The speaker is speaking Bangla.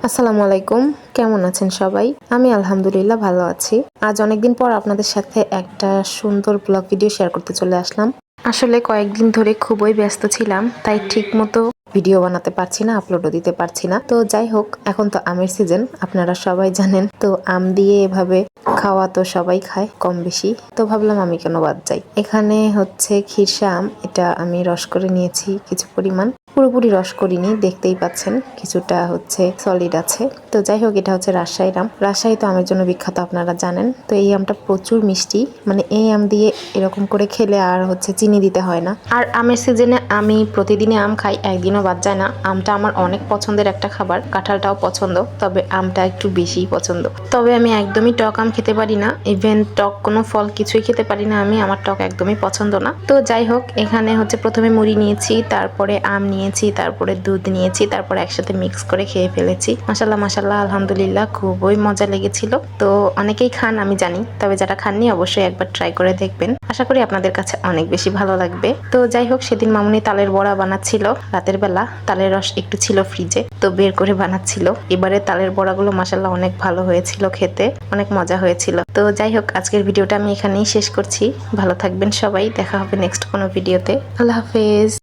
আসসালামু আলাইকুম, কেমন আছেন সবাই? আমি আলহামদুলিল্লাহ ভালো আছি। আজ অনেকদিন পর আপনাদের সাথে একটা সুন্দর ব্লগ ভিডিও শেয়ার করতে চলে আসলাম। আসলে কয়েকদিন ধরে খুবই ব্যস্ত ছিলাম, তাই ঠিক মতো ভিডিও বানাতে পারছি না, আপলোডও দিতে পারছি না। তো যাই হোক, এখন তো আমের সিজন, আপনারা সবাই জানেন। তো আম দিয়ে এভাবে খাওয়া তো সবাই খায় কম বেশি, তো ভাবলাম আমি কেন বাদ যাই। এখানে হচ্ছে খিরসা আম, এটা আমি রস করে নিয়েছি কিছু পরিমাণ, পুরোপুরি রস করিনি, দেখতেই পাচ্ছেন কিছুটা হচ্ছে সলিড আছে। তো যাই হোক, এটা হচ্ছে রাজশাহীর আম। রাজশাহী তো আমের জন্য বিখ্যাত, আপনারা জানেন। তো এই আমটা প্রচুর মিষ্টি, মানে এই আম দিয়ে এরকম করে খেলে আর হচ্ছে চিনি দিতে হয় না। আর আমের সিজনে আমি প্রতিদিনই আম খাই, একদিনও বাদ যায় না। আমটা আমার অনেক পছন্দের একটা খাবার, কাঁঠালটাও পছন্দ, তবে আমটা একটু বেশিই পছন্দ। তবে আমি একদমই টক আম খেতে পারি না, ইভেন টক কোনো ফল কিছুই খেতে পারি না আমি, আমার টক একদমই পছন্দ না। তো যাই হোক, এখানে হচ্ছে প্রথমে মুড়ি নিয়েছি, তারপরে আম নিয়েছি, তারপরে দুধ নিয়েছি, তারপরে একসাথে মিক্স করে খেয়ে ফেলেছি। মাশাল্লাহ মাশাল্লাহ, আলহামদুলিল্লাহ, খুবই মজা লেগেছিল। তো অনেকেই খান আমি জানি, তবে যারা খাননি অবশ্যই একবার ট্রাই করে দেখবেন, আশা করি আপনাদের কাছে অনেক বেশি ভালো লাগবে। তো যাই হোক, সেদিন মামুনি তালের বড়া বানাচ্ছিল রাতের বেলা, তালের রস একটু ছিল ফ্রিজে, তো বের করে বানাচ্ছিল। এবারে তালের বড়াগুলো মাশাল্লাহ অনেক ভালো হয়েছিল, খেতে অনেক মজা হয়েছিল। তো যাই হোক, আজকের ভিডিওটা আমি এখানেই শেষ করছি। ভালো থাকবেন সবাই, দেখা হবে নেক্সট কোনো ভিডিওতে। আল্লাহ হাফেজ।